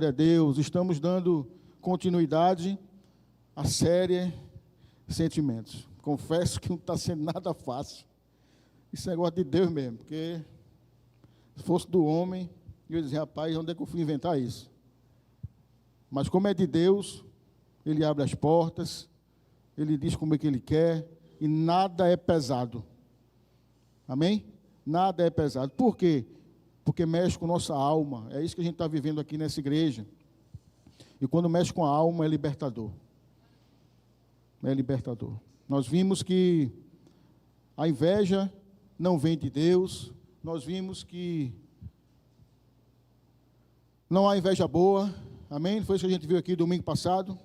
Glória a Deus, estamos dando continuidade à série Sentimentos. Confesso que não está sendo nada fácil. Isso é negócio de Deus mesmo, porque se fosse do homem, eu ia dizer, rapaz, onde é que eu fui inventar isso? Mas como é de Deus, Ele abre as portas, Ele diz como é que Ele quer, e nada é pesado. Amém? Nada é pesado. Por quê? Porque mexe com nossa alma. É isso que a gente está vivendo aqui nessa igreja. E quando mexe com a alma, é libertador. É libertador. Nós vimos que a inveja não vem de Deus. Nós vimos que não há inveja boa. Amém? Foi isso que a gente viu aqui domingo passado.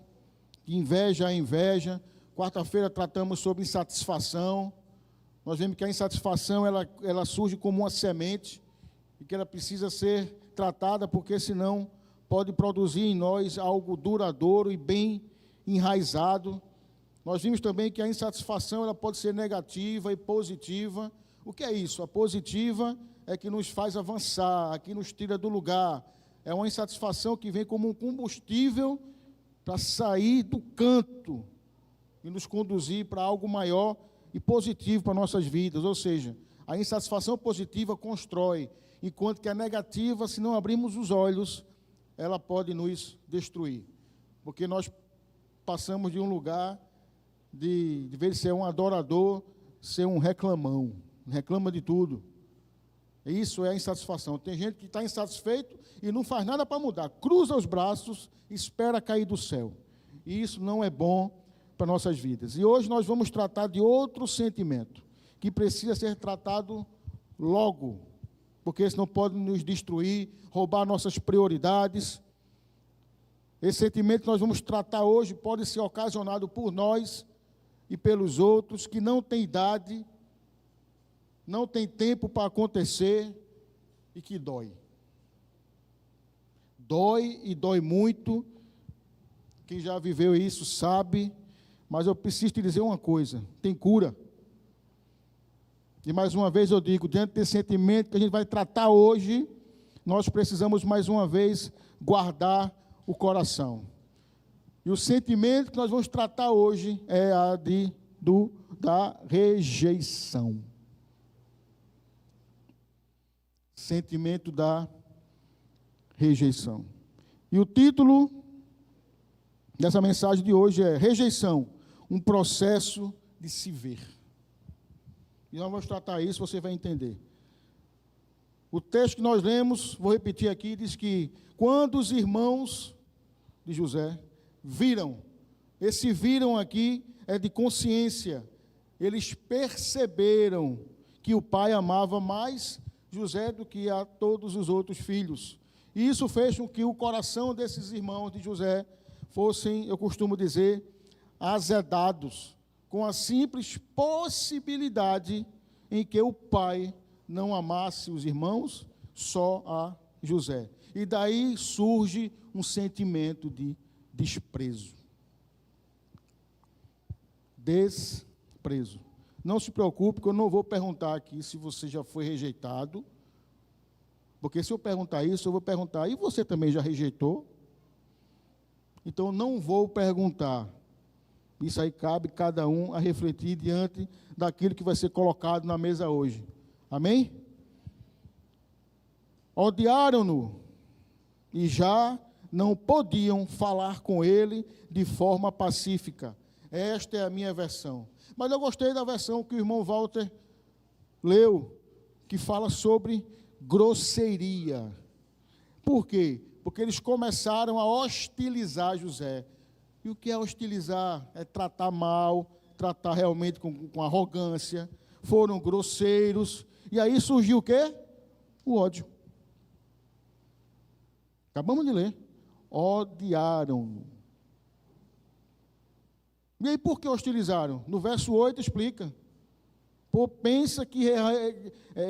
Inveja é inveja. Quarta-feira tratamos sobre insatisfação. Nós vemos que a insatisfação ela surge como uma semente e que ela precisa ser tratada, porque senão pode produzir em nós algo duradouro e bem enraizado. Nós vimos também que a insatisfação ela pode ser negativa e positiva. O que é isso? A positiva é que nos faz avançar, que nos tira do lugar. É uma insatisfação que vem como um combustível para sair do canto e nos conduzir para algo maior e positivo para nossas vidas. Ou seja, a insatisfação positiva constrói, enquanto que a negativa, se não abrirmos os olhos, ela pode nos destruir. Porque nós passamos de um lugar de vez de ser um adorador, ser um reclamão, reclama de tudo. Isso é a insatisfação. Tem gente que está insatisfeito e não faz nada para mudar, cruza os braços, espera cair do céu. E isso não é bom para nossas vidas. E hoje nós vamos tratar de outro sentimento, que precisa ser tratado logo, porque senão pode nos destruir, roubar nossas prioridades. Esse sentimento que nós vamos tratar hoje pode ser ocasionado por nós e pelos outros, que não tem idade, não tem tempo para acontecer e que dói. Dói e dói muito. Quem já viveu isso sabe, mas eu preciso te dizer uma coisa, tem cura. E mais uma vez eu digo, diante desse sentimento que a gente vai tratar hoje, nós precisamos mais uma vez guardar o coração. E o sentimento que nós vamos tratar hoje é da rejeição. Sentimento da rejeição. E o título dessa mensagem de hoje é Rejeição, um processo de se ver. E nós vamos tratar isso, você vai entender. O texto que nós lemos, vou repetir aqui, diz que quando os irmãos de José viram, esse viram aqui é de consciência, eles perceberam que o pai amava mais José do que a todos os outros filhos. E isso fez com que o coração desses irmãos de José fossem, eu costumo dizer, azedados, com a simples possibilidade em que o pai não amasse os irmãos, só a José. E daí surge um sentimento de desprezo. Desprezo. Não se preocupe, que eu não vou perguntar aqui se você já foi rejeitado, porque se eu perguntar isso, eu vou perguntar, e você também já rejeitou? Então, não vou perguntar. Isso aí cabe cada um a refletir diante daquilo que vai ser colocado na mesa hoje. Amém? Odiaram-no e já não podiam falar com ele de forma pacífica. Esta é a minha versão. Mas eu gostei da versão que o irmão Walter leu, que fala sobre grosseria. Por quê? Porque eles começaram a hostilizar José. E o que é hostilizar? É tratar mal, tratar realmente com arrogância. Foram grosseiros. E aí surgiu o quê? O ódio. Acabamos de ler. Odiaram-no. E aí por que hostilizaram? No verso 8 explica. Pensa que...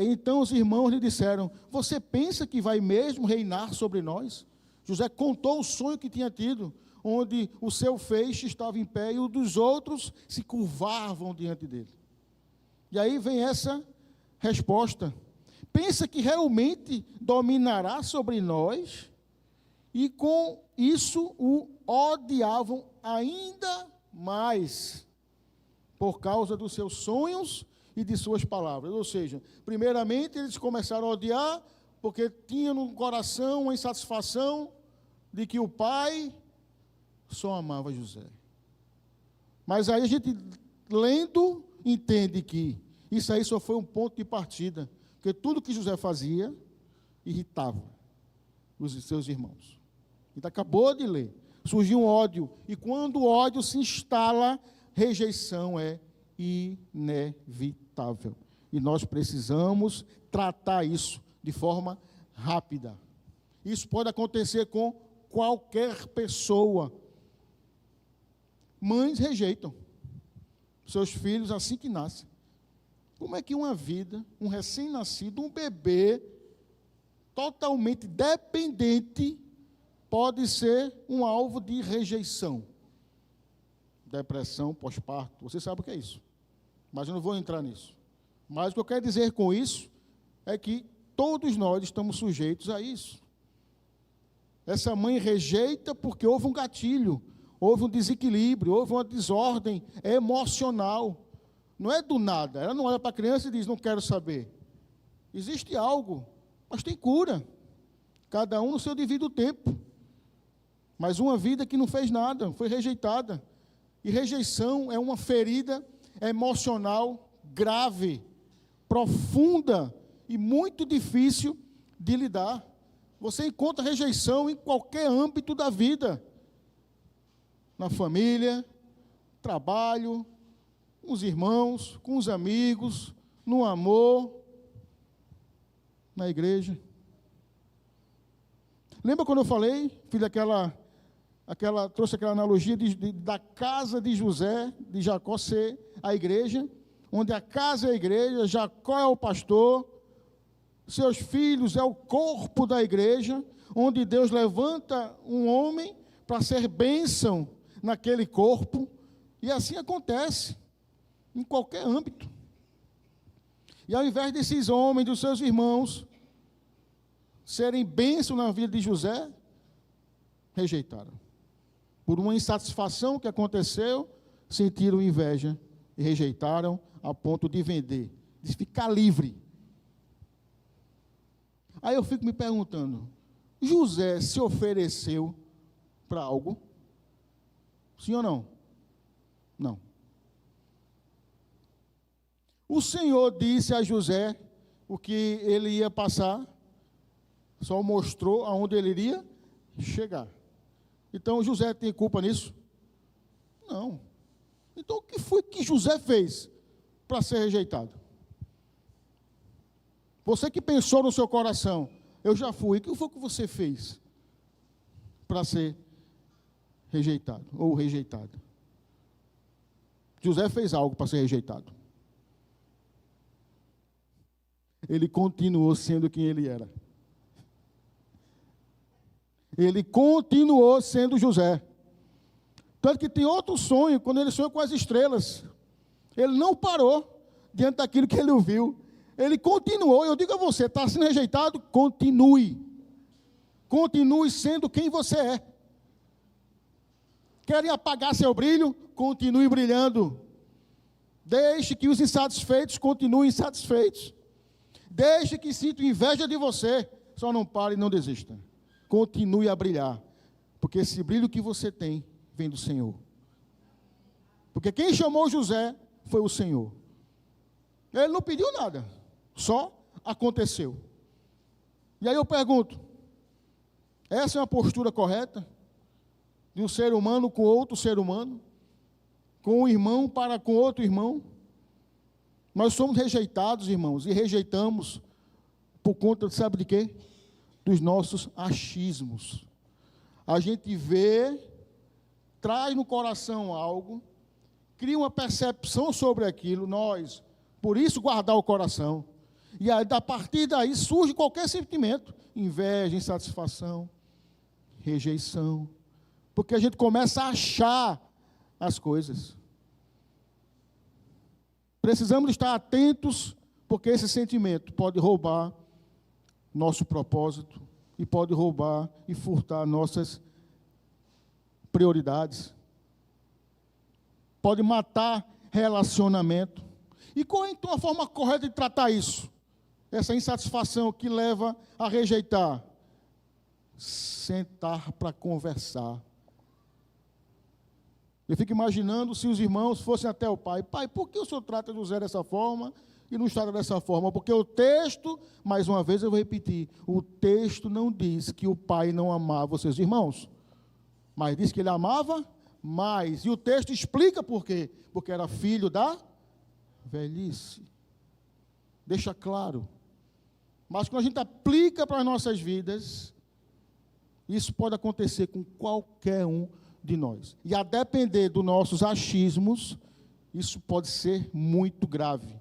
Então os irmãos lhe disseram, você pensa que vai mesmo reinar sobre nós? José contou o sonho que tinha tido, onde o seu feixe estava em pé e o dos outros se curvavam diante dele. E aí vem essa resposta. Pensa que realmente dominará sobre nós e com isso o odiavam ainda mais, por causa dos seus sonhos e de suas palavras. Ou seja, primeiramente eles começaram a odiar, porque tinham no coração uma insatisfação de que o pai só amava José. Mas aí a gente, lendo, entende que isso aí só foi um ponto de partida, porque tudo que José fazia irritava os seus irmãos. A gente acabou de ler. Surgiu um ódio, e quando o ódio se instala, rejeição é inevitável. E nós precisamos tratar isso de forma rápida. Isso pode acontecer com qualquer pessoa. Mães rejeitam seus filhos assim que nascem. Como é que uma vida, um recém-nascido, um bebê, totalmente dependente, pode ser um alvo de rejeição? Depressão, pós-parto, você sabe o que é isso. Mas eu não vou entrar nisso. Mas o que eu quero dizer com isso é que todos nós estamos sujeitos a isso. Essa mãe rejeita porque houve um gatilho, houve um desequilíbrio, houve uma desordem emocional. Não é do nada. Ela não olha para a criança e diz, não quero saber. Existe algo, mas tem cura. Cada um no seu devido tempo. Mas uma vida que não fez nada, foi rejeitada. E rejeição é uma ferida emocional grave, profunda e muito difícil de lidar. Você encontra rejeição em qualquer âmbito da vida. Na família, trabalho, com os irmãos, com os amigos, no amor, na igreja. Lembra quando eu falei, fiz trouxe aquela analogia da casa de José, de Jacó ser a igreja, onde a casa é a igreja, Jacó é o pastor, seus filhos é o corpo da igreja, onde Deus levanta um homem para ser bênção naquele corpo, e assim acontece em qualquer âmbito. E ao invés desses homens, dos seus irmãos, serem bênção na vida de José, rejeitaram. Por uma insatisfação que aconteceu, sentiram inveja e rejeitaram a ponto de vender, de ficar livre. Aí eu fico me perguntando, José se ofereceu para algo? Sim ou não? Não. O Senhor disse a José o que ele ia passar, só mostrou aonde ele iria chegar. Então, José tem culpa nisso? Não. Então, o que foi que José fez para ser rejeitado? Você que pensou no seu coração, eu já fui, o que foi que você fez para ser rejeitado ou rejeitada? José fez algo para ser rejeitado. Ele continuou sendo quem ele era. Ele continuou sendo José. Tanto que tem outro sonho, quando ele sonhou com as estrelas. Ele não parou diante daquilo que ele ouviu. Ele continuou. Eu digo a você, está sendo rejeitado? Continue. Continue sendo quem você é. Querem apagar seu brilho? Continue brilhando. Deixe que os insatisfeitos continuem insatisfeitos. Deixe que sintam inveja de você. Só não pare e não desista. Continue a brilhar. Porque esse brilho que você tem vem do Senhor. Porque quem chamou José foi o Senhor. Ele não pediu nada. Só aconteceu. E aí eu pergunto, essa é uma postura correta? De um ser humano com outro ser humano? Com um irmão para com outro irmão? Nós somos rejeitados, irmãos, e rejeitamos por conta, sabe de quê? Dos nossos achismos. A gente vê, traz no coração algo, cria uma percepção sobre aquilo, nós, por isso guardar o coração. E aí, a partir daí surge qualquer sentimento, inveja, insatisfação, rejeição, porque a gente começa a achar as coisas. Precisamos estar atentos, porque esse sentimento pode roubar nosso propósito, e pode roubar e furtar nossas prioridades. Pode matar relacionamento. E qual é, então, a forma correta de tratar isso? Essa insatisfação que leva a rejeitar? Sentar para conversar. Eu fico imaginando se os irmãos fossem até o pai. Pai, por que o senhor trata José dessa forma e não trata dessa forma? Porque o texto, mais uma vez eu vou repetir, o texto não diz que o pai não amava os seus irmãos, mas diz que ele amava mais. E o texto explica por quê. Porque era filho da velhice. Deixa claro. Mas quando a gente aplica para as nossas vidas, isso pode acontecer com qualquer um de nós. E a depender dos nossos achismos, isso pode ser muito grave.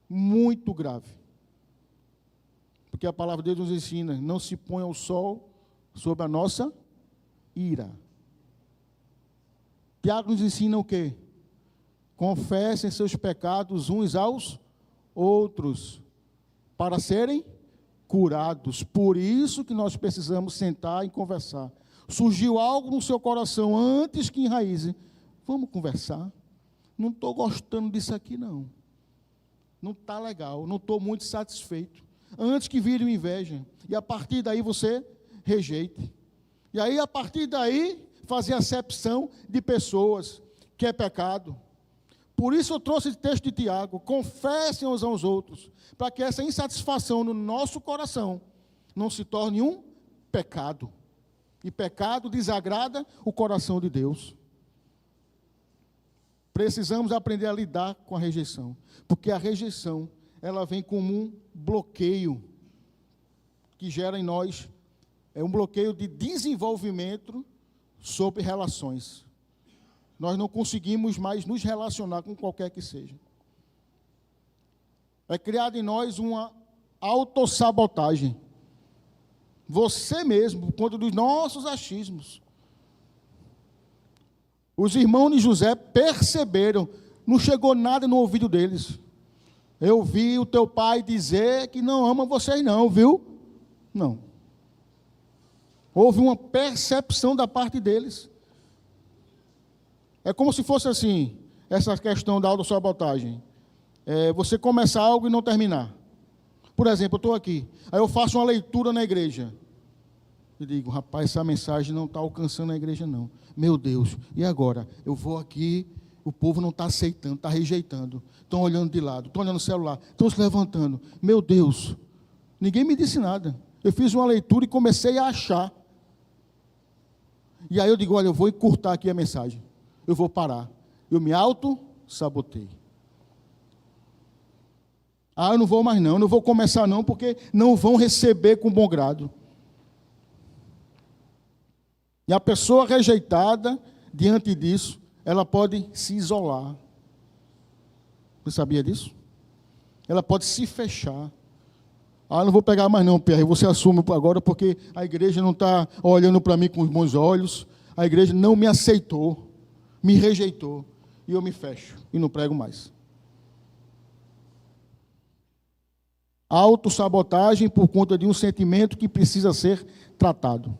Muito grave. Porque a palavra de Deus nos ensina, não se ponha o sol sobre a nossa ira. Tiago nos ensina o quê? Confessem seus pecados uns aos outros, para serem curados. Por isso que nós precisamos sentar e conversar. Surgiu algo no seu coração antes que enraize. Vamos conversar? Não estou gostando disso aqui, não. Não está legal, não estou muito satisfeito. Antes que vire uma inveja. E a partir daí você rejeite. E aí, a partir daí, fazer acepção de pessoas, que é pecado. Por isso eu trouxe esse texto de Tiago. Confessem uns aos outros, para que essa insatisfação no nosso coração não se torne um pecado. E pecado desagrada o coração de Deus. Precisamos aprender a lidar com a rejeição, porque a rejeição, ela vem como um bloqueio que gera em nós, um bloqueio de desenvolvimento sobre relações. Nós não conseguimos mais nos relacionar com qualquer que seja. É criada em nós uma autossabotagem. Você mesmo, por conta dos nossos achismos. Os irmãos de José perceberam, não chegou nada no ouvido deles. Eu vi o teu pai dizer que não ama vocês não, viu? Não. Houve uma percepção da parte deles. É como se fosse assim, essa questão da autossabotagem. Você começar algo e não terminar. Por exemplo, eu estou aqui, aí eu faço uma leitura na igreja. E digo, rapaz, essa mensagem não está alcançando a igreja, não. Meu Deus, e agora? Eu vou aqui, o povo não está aceitando, está rejeitando. Estão olhando de lado, estão olhando no celular, estão se levantando. Meu Deus, ninguém me disse nada. Eu fiz uma leitura e comecei a achar. E aí eu digo, olha, eu vou encurtar aqui a mensagem. Eu vou parar. Eu me auto-sabotei. Eu não vou mais não, não vou começar não, porque não vão receber com bom grado. E a pessoa rejeitada, diante disso, ela pode se isolar. Você sabia disso? Ela pode se fechar. Não vou pegar mais não, Pierre, você assume agora, porque a igreja não está olhando para mim com os bons olhos, a igreja não me aceitou, me rejeitou, e eu me fecho, e não prego mais. Autossabotagem por conta de um sentimento que precisa ser tratado.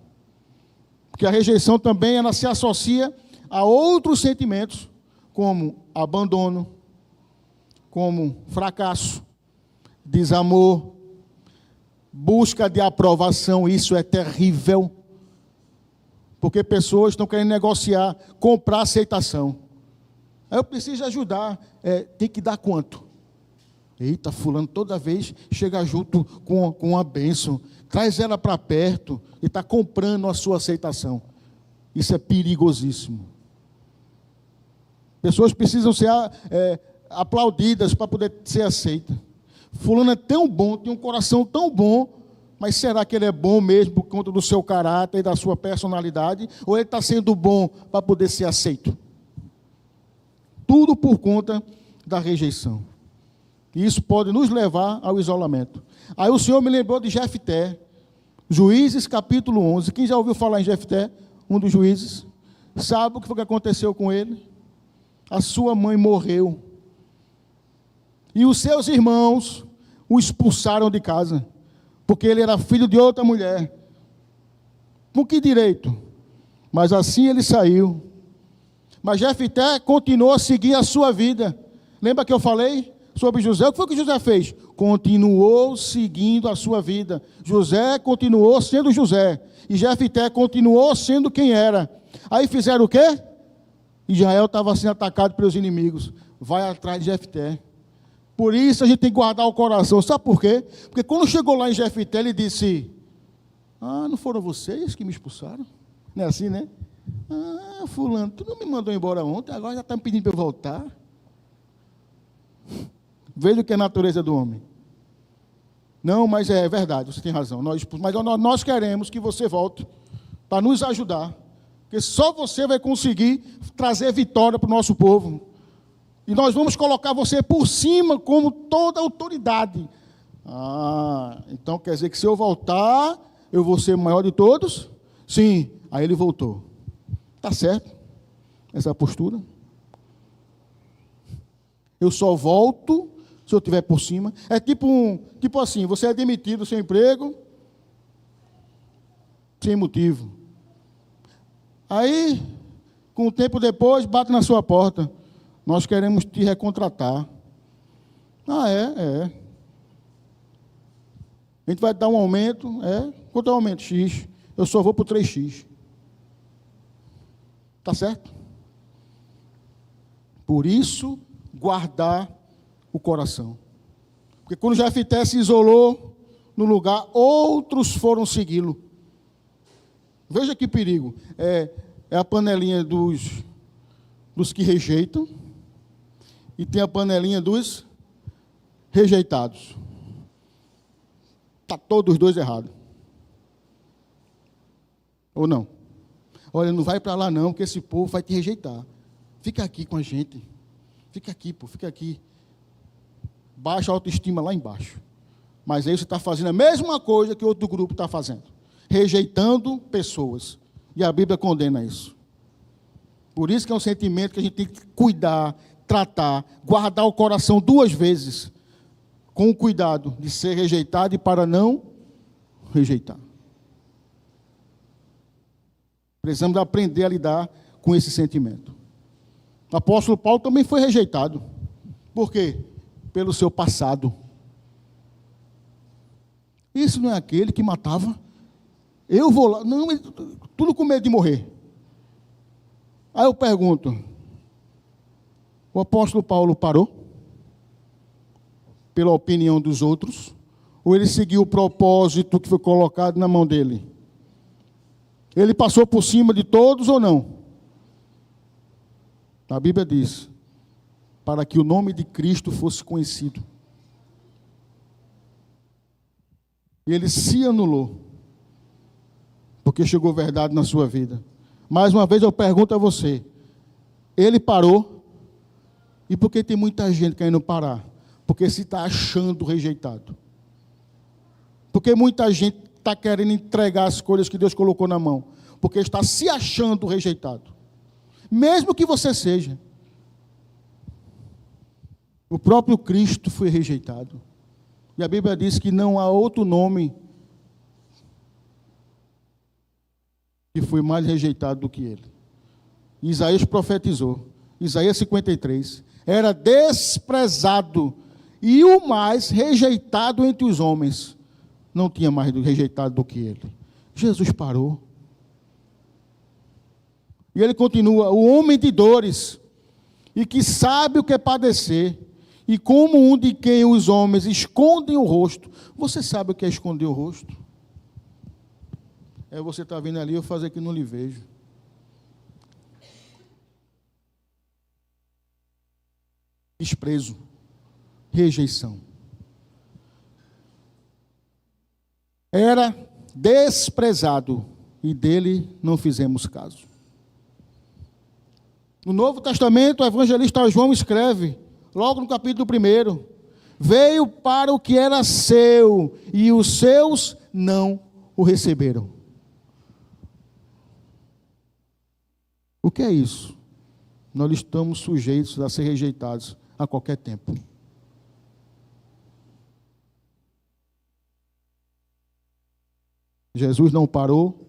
Porque a rejeição também, ela se associa a outros sentimentos, como abandono, como fracasso, desamor, busca de aprovação. Isso é terrível, porque pessoas estão querendo negociar, comprar aceitação. Eu preciso ajudar, tem que dar quanto? Eita, fulano toda vez chega junto com uma bênção, traz ela para perto e está comprando a sua aceitação. Isso é perigosíssimo. Pessoas precisam ser aplaudidas para poder ser aceitas. Fulano é tão bom, tem um coração tão bom, mas será que ele é bom mesmo por conta do seu caráter e da sua personalidade? Ou ele está sendo bom para poder ser aceito? Tudo por conta da rejeição. E isso pode nos levar ao isolamento. Aí o Senhor me lembrou de Jefté, Juízes capítulo 11. Quem já ouviu falar em Jefté, um dos juízes? Sabe o que foi que aconteceu com ele? A sua mãe morreu. E os seus irmãos o expulsaram de casa. porque ele era filho de outra mulher. Com que direito? Mas assim ele saiu. Mas Jefté continuou a seguir a sua vida. Lembra que eu falei sobre José? O que foi que José fez? Continuou seguindo a sua vida. José continuou sendo José. E Jefté continuou sendo quem era. Aí fizeram o quê? Israel estava sendo atacado pelos inimigos. Vai atrás de Jefté. Por isso a gente tem que guardar o coração. Sabe por quê? Porque quando chegou lá em Jefté, ele disse: não foram vocês que me expulsaram? Não é assim, né? Fulano, tu não me mandou embora ontem, agora já está me pedindo para eu voltar. Veja o que é a natureza do homem. Não, mas é verdade, você tem razão. Mas nós queremos que você volte para nos ajudar. Porque só você vai conseguir trazer vitória para o nosso povo. E nós vamos colocar você por cima como toda autoridade. Então quer dizer que se eu voltar, eu vou ser o maior de todos? Sim. Aí ele voltou. Está certo? Essa postura. Eu só volto se eu estiver por cima. É tipo assim, você é demitido do seu emprego sem motivo. Aí, com o tempo depois, bate na sua porta. Nós queremos te recontratar. É. A gente vai dar um aumento. Quanto é o aumento? X. Eu só vou para o 3x. Está certo? Por isso, guardar o coração. Porque quando Jefté se isolou no lugar, outros foram segui-lo. Veja que perigo. É a panelinha dos que rejeitam e tem a panelinha dos rejeitados. Está todos os dois errados. Ou não? Olha, não vai para lá não, porque esse povo vai te rejeitar. Fica aqui com a gente. Fica aqui. Baixa a autoestima lá embaixo. Mas aí você está fazendo a mesma coisa que outro grupo está fazendo. Rejeitando pessoas. E a Bíblia condena isso. Por isso que é um sentimento que a gente tem que cuidar, tratar, guardar o coração 2 vezes. Com o cuidado de ser rejeitado e para não rejeitar. Precisamos aprender a lidar com esse sentimento. O apóstolo Paulo também foi rejeitado. Por quê? Pelo seu passado. Isso não é aquele que matava? Eu vou lá. Não, tudo com medo de morrer. Aí eu pergunto: o apóstolo Paulo parou? Pela opinião dos outros? Ou ele seguiu o propósito que foi colocado na mão dele? Ele passou por cima de todos ou não? A Bíblia diz: para que o nome de Cristo fosse conhecido. E ele se anulou, porque chegou verdade na sua vida. Mais uma vez eu pergunto a você: ele parou? E por que tem muita gente querendo parar? Porque se está achando rejeitado. Porque muita gente está querendo entregar as coisas que Deus colocou na mão, porque está se achando rejeitado. Mesmo que você seja. O próprio Cristo foi rejeitado. E a Bíblia diz que não há outro nome que foi mais rejeitado do que ele. Isaías profetizou. Isaías 53. Era desprezado e o mais rejeitado entre os homens. Não tinha mais rejeitado do que ele. Jesus parou. E ele continua: o homem de dores, e que sabe o que é padecer, e como um de quem os homens escondem o rosto. Você sabe o que é esconder o rosto? Você está vindo ali, eu fazer que não lhe vejo. Desprezo, rejeição. Era desprezado e dele não fizemos caso. No Novo Testamento, o evangelista João escreve, logo no capítulo 1, veio para o que era seu, e os seus não o receberam. O que é isso? Nós estamos sujeitos a ser rejeitados a qualquer tempo. Jesus não parou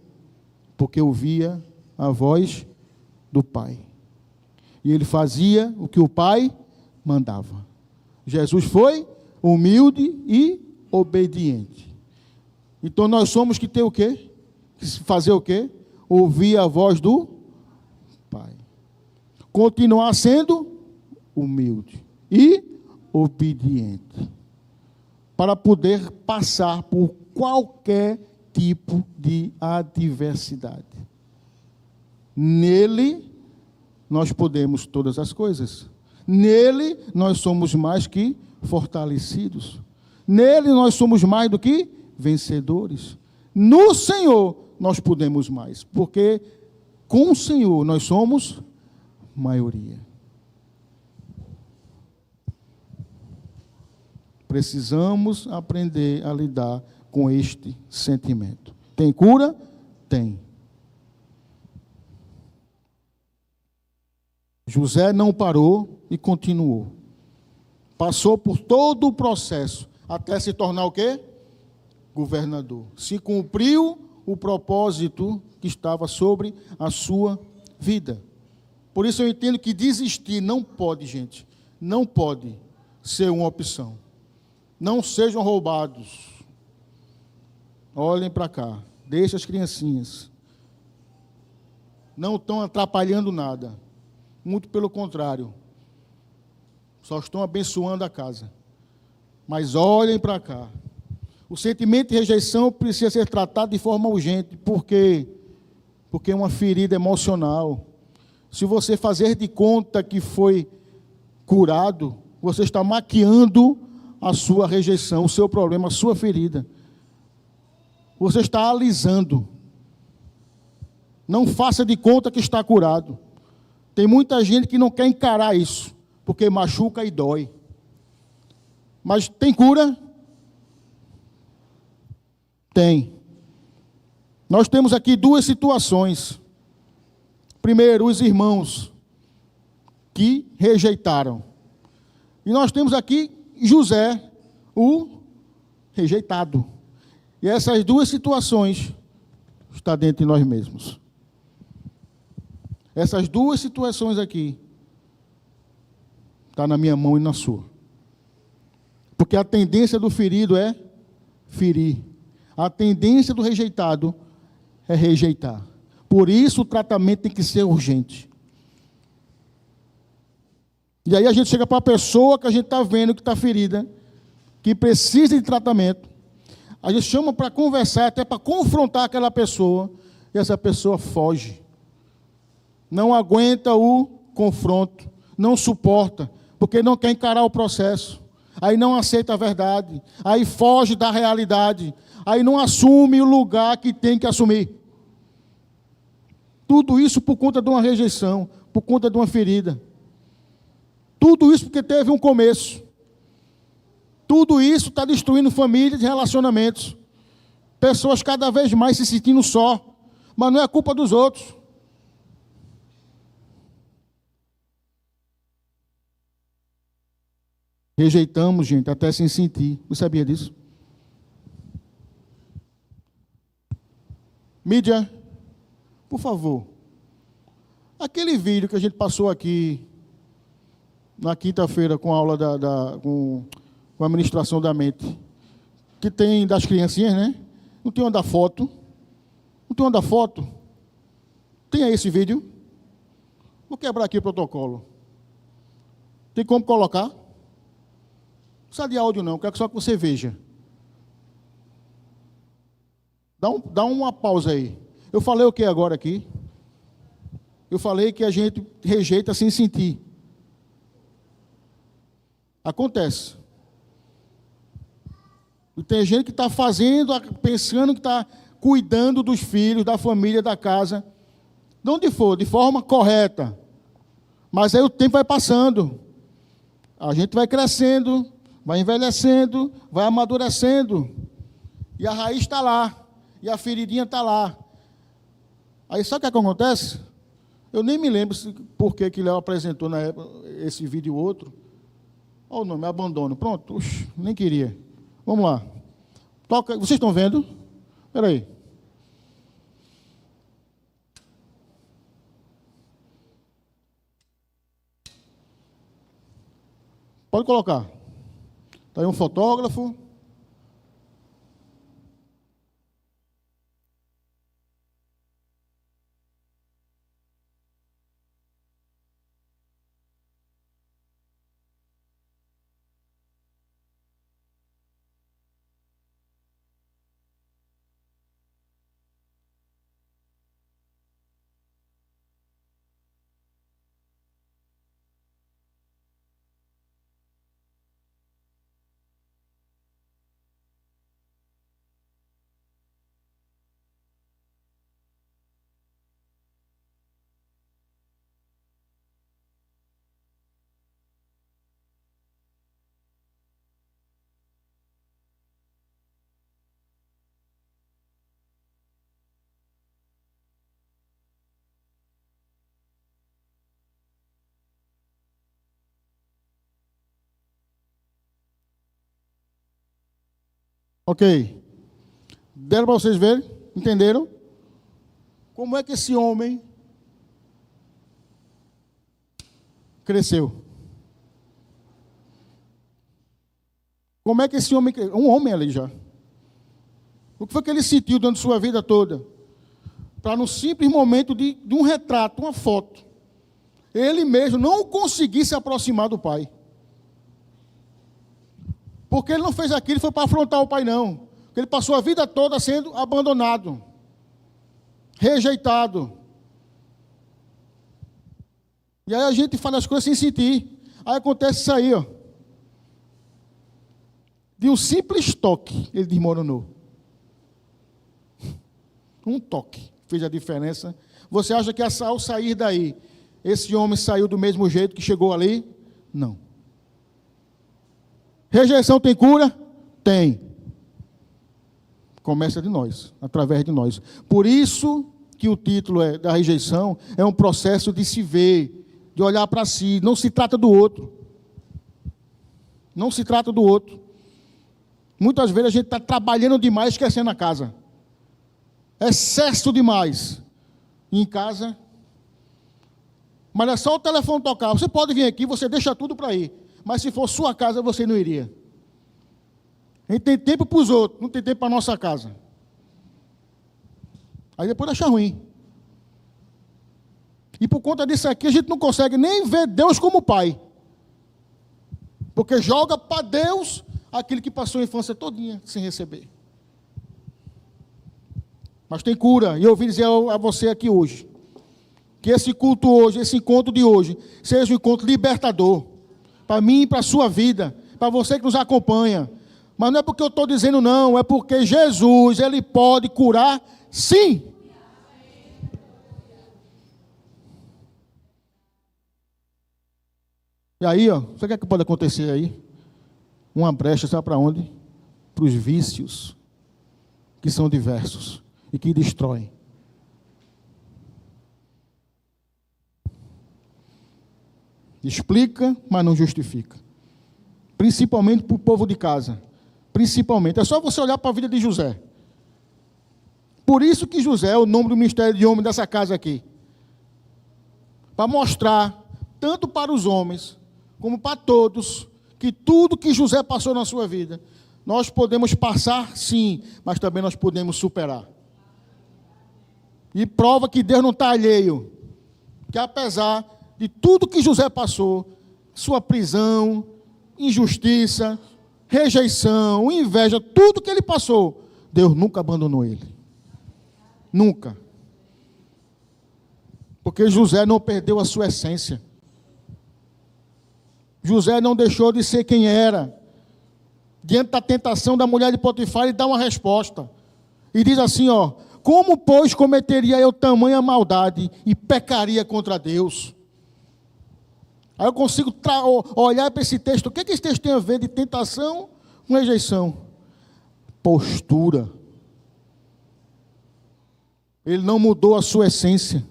porque ouvia a voz do Pai. E ele fazia o que o Pai mandava. Jesus foi humilde e obediente. Então nós somos que ter o quê? Fazer o quê? Ouvir a voz do Pai. Continuar sendo humilde e obediente. Para poder passar por qualquer tipo de adversidade. Nele, nós podemos todas as coisas. Nele, nós somos mais que fortalecidos. Nele, nós somos mais do que vencedores. No Senhor, nós podemos mais. Porque com o Senhor, nós somos maioria. Precisamos aprender a lidar com este sentimento. Tem cura? Tem. José não parou e continuou. Passou por todo o processo, até se tornar o quê? Governador. Se cumpriu o propósito que estava sobre a sua vida. Por isso eu entendo que desistir não pode, gente. Não pode ser uma opção. Não sejam roubados. Olhem para cá. Deixem as criancinhas. Não estão atrapalhando nada. Muito pelo contrário. Só estão abençoando a casa. Mas olhem para cá. O sentimento de rejeição precisa ser tratado de forma urgente. Por quê? Porque é uma ferida emocional. Se você fazer de conta que foi curado, você está maquiando a sua rejeição, o seu problema, a sua ferida. Você está alisando. Não faça de conta que está curado. Tem muita gente que não quer encarar isso, porque machuca e dói. Mas tem cura? Tem. Nós temos aqui duas situações. Primeiro, os irmãos que rejeitaram. E nós temos aqui José, o rejeitado. E essas duas situações estão dentro de nós mesmos. Essas duas situações aqui estão na minha mão e na sua. Porque a tendência do ferido é ferir. A tendência do rejeitado é rejeitar. Por isso o tratamento tem que ser urgente. E aí a gente chega para a pessoa que a gente está vendo que está ferida, que precisa de tratamento. A gente chama para conversar, até para confrontar aquela pessoa, e essa pessoa foge. Não aguenta o confronto, não suporta, porque não quer encarar o processo. Aí não aceita a verdade, aí foge da realidade, aí não assume o lugar que tem que assumir. Tudo isso por conta de uma rejeição, por conta de uma ferida. Tudo isso porque teve um começo. Tudo isso está destruindo famílias e relacionamentos. Pessoas cada vez mais se sentindo só, mas não é culpa dos outros. Rejeitamos, gente, até sem sentir. Você sabia disso? Mídia, por favor. Aquele vídeo que a gente passou aqui na quinta-feira com a aula com a administração da mente, que tem das criancinhas, né? Não tem uma da foto. Não tem uma da foto. Tem aí esse vídeo. Vou quebrar aqui o protocolo. Tem como colocar? Não precisa de áudio não, quero só que você veja. Dá uma pausa aí. Eu falei o que agora aqui? Eu falei que a gente rejeita sem sentir. Acontece. E tem gente que está fazendo, pensando que está cuidando dos filhos, da família, da casa. De onde for, de forma correta. Mas aí o tempo vai passando. A gente vai crescendo, vai envelhecendo, vai amadurecendo. E a raiz está lá. E a feridinha está lá. Aí sabe o que acontece? Eu nem me lembro por que Léo apresentou na época esse vídeo e outro. Olha o nome, abandono. Pronto, nem queria. Vamos lá. Toca, vocês estão vendo? Espera aí. Pode colocar. Está aí um fotógrafo. Ok. Deram para vocês verem? Entenderam? Como é que esse homem cresceu? Como é que esse homem cresceu? Um homem ali já. O que foi que ele sentiu durante sua vida toda? Para no simples momento de um retrato, uma foto, ele mesmo não conseguir se aproximar do pai. Porque ele não fez aquilo, foi para afrontar o pai, não. Porque ele passou a vida toda sendo abandonado, rejeitado. E aí a gente faz as coisas sem sentir. Aí acontece isso aí, ó. De um simples toque, ele desmoronou. Um toque fez a diferença. Você acha que ao sair daí, esse homem saiu do mesmo jeito que chegou ali? Não. Rejeição tem cura? Tem. Começa de nós, através de nós. Por isso que o título da rejeição é um processo de se ver, de olhar para si. Não se trata do outro. Não se trata do outro. Muitas vezes a gente está trabalhando demais, esquecendo a casa. Excesso demais. E em casa, mas é só o telefone tocar. Você pode vir aqui, você deixa tudo para ir. Mas se for sua casa, você não iria. A gente tem tempo para os outros, não tem tempo para a nossa casa. Aí depois acha ruim. E por conta disso aqui, a gente não consegue nem ver Deus como pai. Porque joga para Deus aquilo que passou a infância todinha sem receber. Mas tem cura. E eu ouvi dizer a você aqui hoje, que esse culto hoje, esse encontro de hoje, seja um encontro libertador. Para mim e para a sua vida, para você que nos acompanha. Mas não é porque eu estou dizendo não, é porque Jesus, Ele pode curar, sim. E aí, ó, sabe o que pode acontecer aí? Uma brecha, sabe para onde? Para os vícios, que são diversos e que destroem. Explica, mas não justifica. Principalmente para o povo de casa. Principalmente. É só você olhar para a vida de José. Por isso que José é o nome do ministério de homem dessa casa aqui. Para mostrar, tanto para os homens, como para todos, que tudo que José passou na sua vida, nós podemos passar, sim, mas também nós podemos superar. E prova que Deus não está alheio. Que apesar de tudo que José passou, sua prisão, injustiça, rejeição, inveja, tudo que ele passou, Deus nunca abandonou ele. Nunca. Porque José não perdeu a sua essência. José não deixou de ser quem era. Diante da tentação da mulher de Potifar, ele dá uma resposta. E diz assim, ó: como, pois, cometeria eu tamanha maldade e pecaria contra Deus? Aí eu consigo olhar para esse texto. O que esse texto tem a ver de tentação com rejeição? Postura. Ele não mudou a sua essência.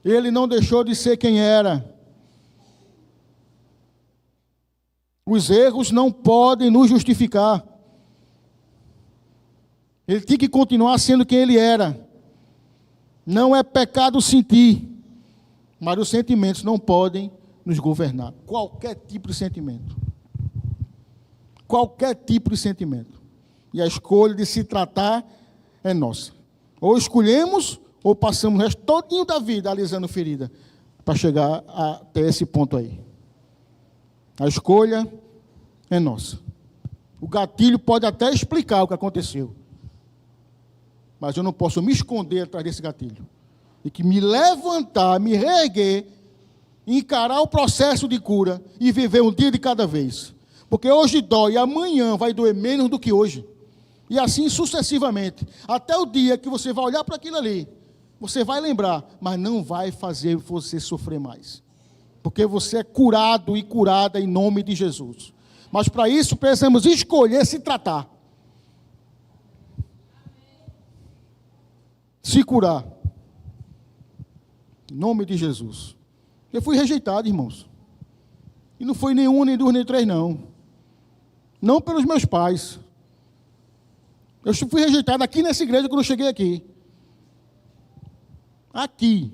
Ele não deixou de ser quem era. Os erros não podem nos justificar. Ele tinha que continuar sendo quem ele era. Não é pecado sentir, mas os sentimentos não podem nos governar. Qualquer tipo de sentimento. Qualquer tipo de sentimento. E a escolha de se tratar é nossa. Ou escolhemos, ou passamos o resto todinho da vida alisando ferida, para chegar até esse ponto aí. A escolha é nossa. O gatilho pode até explicar o que aconteceu, mas eu não posso me esconder atrás desse gatilho. E que me levantar, me reerguer, encarar o processo de cura e viver um dia de cada vez. Porque hoje dói, amanhã vai doer menos do que hoje. E assim sucessivamente. Até o dia que você vai olhar para aquilo ali, você vai lembrar, mas não vai fazer você sofrer mais. Porque você é curado e curada em nome de Jesus. Mas para isso precisamos escolher se tratar. Se curar. Em nome de Jesus. Eu fui rejeitado, irmãos. E não foi nenhum, nem dois, nem três, não. Não pelos meus pais. Eu fui rejeitado aqui nessa igreja quando eu cheguei aqui. Aqui.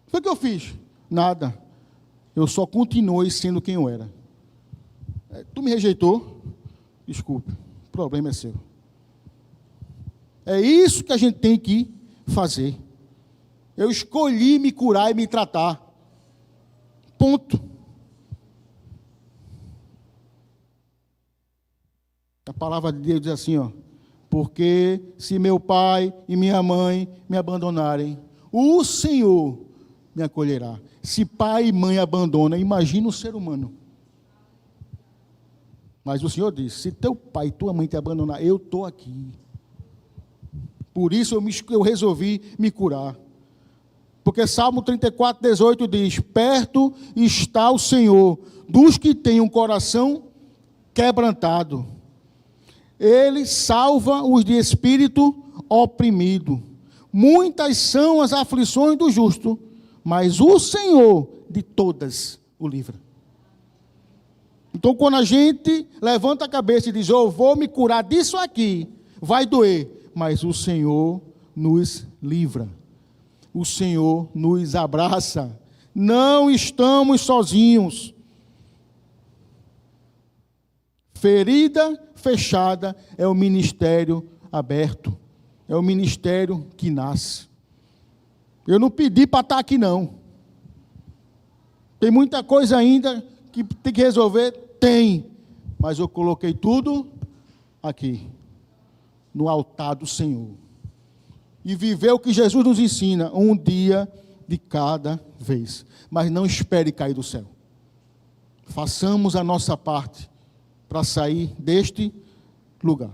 O que foi que eu fiz? Nada. Eu só continuei sendo quem eu era. Tu me rejeitou? Desculpe. O problema é seu. É isso que a gente tem que fazer. Eu escolhi me curar e me tratar. Ponto. A palavra de Deus diz assim, ó. Porque se meu pai e minha mãe me abandonarem, o Senhor me acolherá. Se pai e mãe abandonam, imagina o ser humano. Mas o Senhor disse, se teu pai e tua mãe te abandonar, eu estou aqui. Por isso eu resolvi me curar. Porque Salmo 34, 18 diz, perto está o Senhor dos que têm um coração quebrantado. Ele salva os de espírito oprimido. Muitas são as aflições do justo, mas o Senhor de todas o livra. Então, quando a gente levanta a cabeça e diz, eu vou me curar disso aqui, vai doer, mas o Senhor nos livra. O Senhor nos abraça. Não estamos sozinhos. Ferida fechada é o ministério aberto. É o ministério que nasce. Eu não pedi para estar aqui, não. Tem muita coisa ainda que tem que resolver? Tem. Mas eu coloquei tudo aqui, no altar do Senhor. E viver o que Jesus nos ensina, um dia de cada vez. Mas não espere cair do céu. Façamos a nossa parte para sair deste lugar.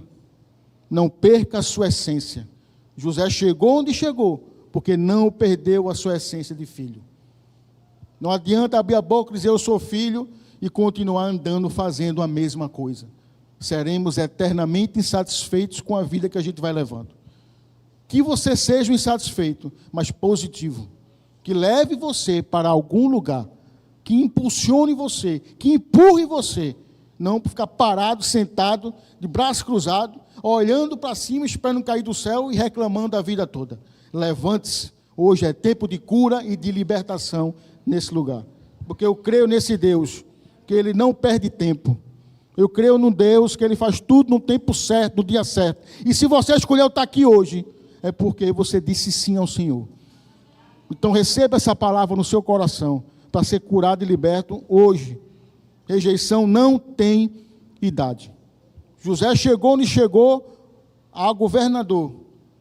Não perca a sua essência. José chegou onde chegou, porque não perdeu a sua essência de filho. Não adianta abrir a boca e dizer eu sou filho e continuar andando fazendo a mesma coisa. Seremos eternamente insatisfeitos com a vida que a gente vai levando. Que você seja um insatisfeito, mas positivo. Que leve você para algum lugar. Que impulsione você, que empurre você. Não para ficar parado, sentado, de braço cruzado, olhando para cima, esperando cair do céu e reclamando a vida toda. Levante-se. Hoje é tempo de cura e de libertação nesse lugar. Porque eu creio nesse Deus, que Ele não perde tempo. Eu creio num Deus que Ele faz tudo no tempo certo, no dia certo. E se você escolheu estar aqui hoje, é porque você disse sim ao Senhor. Então receba essa palavra no seu coração, para ser curado e liberto hoje. Rejeição não tem idade. José chegou onde chegou a governador,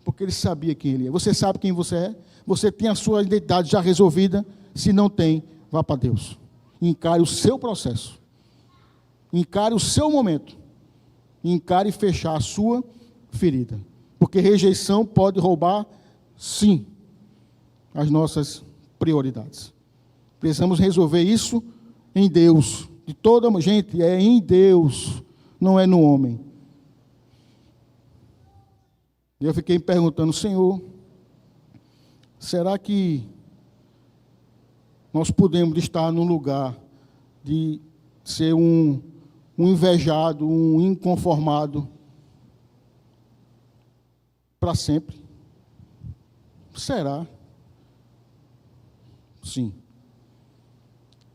porque ele sabia quem ele é. Você sabe quem você é? Você tem a sua identidade já resolvida? Se não tem, vá para Deus. Encare o seu processo. Encare o seu momento. Encare fechar a sua ferida. Porque rejeição pode roubar, sim, as nossas prioridades. Precisamos resolver isso em Deus. De toda gente, é em Deus, não é no homem. E eu fiquei me perguntando, Senhor, será que nós podemos estar num lugar de ser um invejado, um inconformado para sempre? Será? Sim.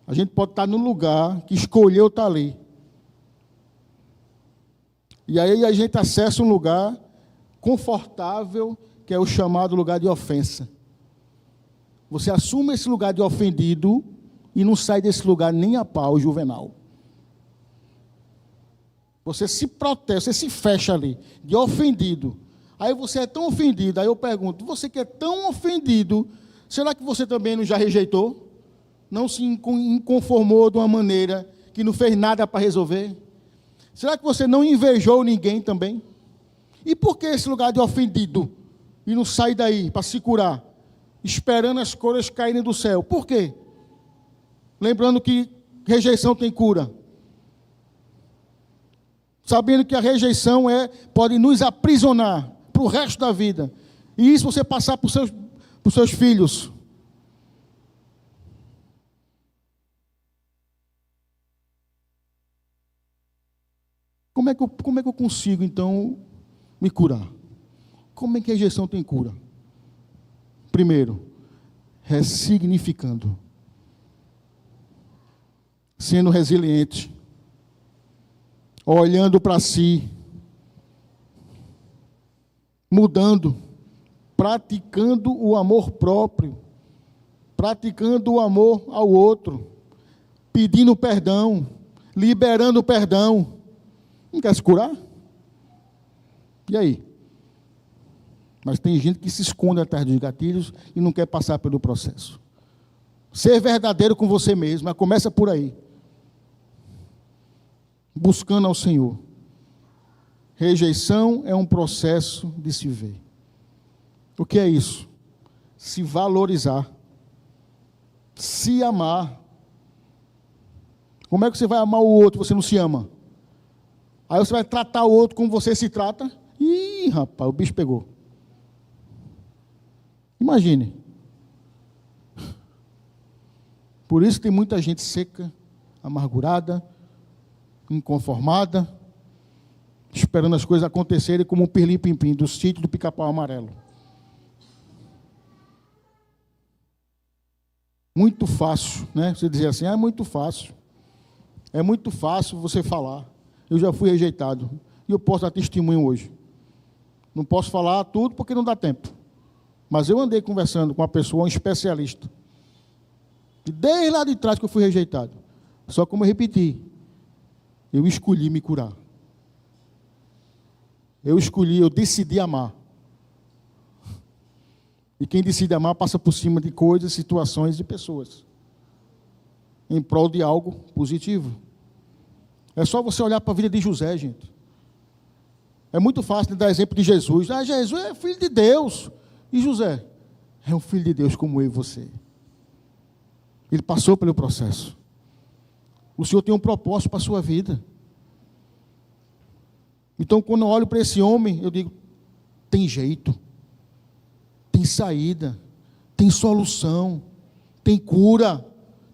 A gente pode estar num lugar que escolheu estar ali. E aí a gente acessa um lugar confortável, que é o chamado lugar de ofensa. Você assume esse lugar de ofendido e não sai desse lugar nem a pau, Juvenal. Você se protege, você se fecha ali, de ofendido. Aí você é tão ofendido, aí eu pergunto, você que é tão ofendido, será que você também não já rejeitou? Não se inconformou de uma maneira que não fez nada para resolver? Será que você não invejou ninguém também? E por que esse lugar de ofendido? E não sai daí para se curar, esperando as cores caírem do céu. Por quê? Lembrando que rejeição tem cura. Sabendo que a rejeição pode nos aprisionar para o resto da vida. E isso você passar para os seus filhos. Como é que eu consigo, então, me curar? Como é que a rejeição tem cura? Primeiro, ressignificando. Sendo resiliente. Olhando para si. Mudando. Praticando o amor próprio. Praticando o amor ao outro. Pedindo perdão. Liberando perdão. Não quer se curar? E aí? Mas tem gente que se esconde atrás dos gatilhos e não quer passar pelo processo. Ser verdadeiro com você mesmo, mas começa por aí. Buscando ao Senhor. Rejeição é um processo de se ver. O que é isso? Se valorizar. Se amar. Como é que você vai amar o outro se você não se ama? Aí você vai tratar o outro como você se trata? Ih, rapaz, o bicho pegou. Imagine. Por isso tem muita gente seca, amargurada, inconformada, esperando as coisas acontecerem como um pirlim-pim-pim do sítio do Pica-Pau Amarelo. Muito fácil, né? Você dizer assim, é muito fácil. É muito fácil você falar. Eu já fui rejeitado. E eu posso dar testemunho hoje. Não posso falar tudo porque não dá tempo. Mas eu andei conversando com uma pessoa, um especialista. E desde lá de trás que eu fui rejeitado. Só como eu repeti, eu escolhi me curar. Eu decidi amar. E quem decide amar passa por cima de coisas, situações e pessoas. Em prol de algo positivo. É só você olhar para a vida de José, gente. É muito fácil dar exemplo de Jesus. Ah, Jesus é filho de Deus. E José? É um filho de Deus como eu e você. Ele passou pelo processo. O Senhor tem um propósito para a sua vida. Então, quando eu olho para esse homem, eu digo, tem jeito. Tem saída. Tem solução. Tem cura.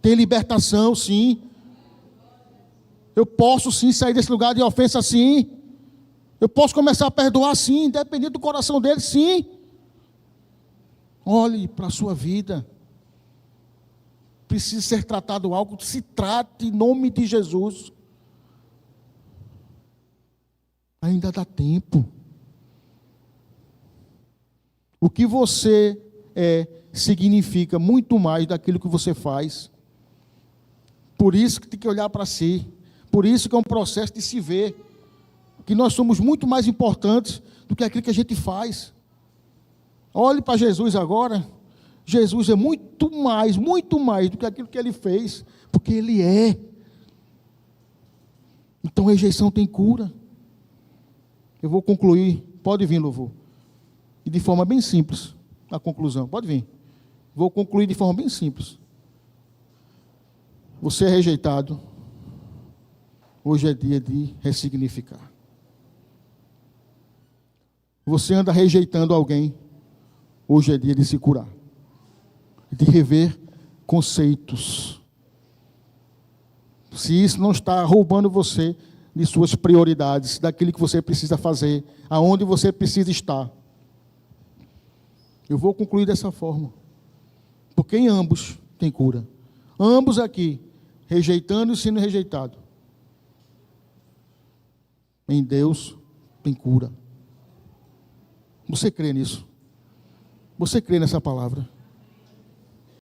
Tem libertação, sim. Eu posso sim sair desse lugar de ofensa, sim. Eu posso começar a perdoar, sim, independente do coração dele, sim. Olhe para a sua vida. Precisa ser tratado algo, se trate em nome de Jesus. Ainda dá tempo. O que você é significa muito mais daquilo que você faz. Por isso que tem que olhar para si. Por isso que é um processo de se ver. Que nós somos muito mais importantes do que aquilo que a gente faz. Olhe para Jesus agora. Jesus é muito mais do que aquilo que ele fez. Porque ele é. Então rejeição tem cura. Eu vou concluir. Pode vir, louvor. E de forma bem simples. A conclusão. Pode vir. Vou concluir de forma bem simples. Você é rejeitado. Hoje é dia de ressignificar. Você anda rejeitando alguém. Hoje é dia de se curar. De rever conceitos. Se isso não está roubando você de suas prioridades, daquilo que você precisa fazer, aonde você precisa estar. Eu vou concluir dessa forma. Porque em ambos tem cura. Ambos aqui rejeitando e sendo rejeitado. Em Deus tem cura. Você crê nisso? Você crê nessa palavra?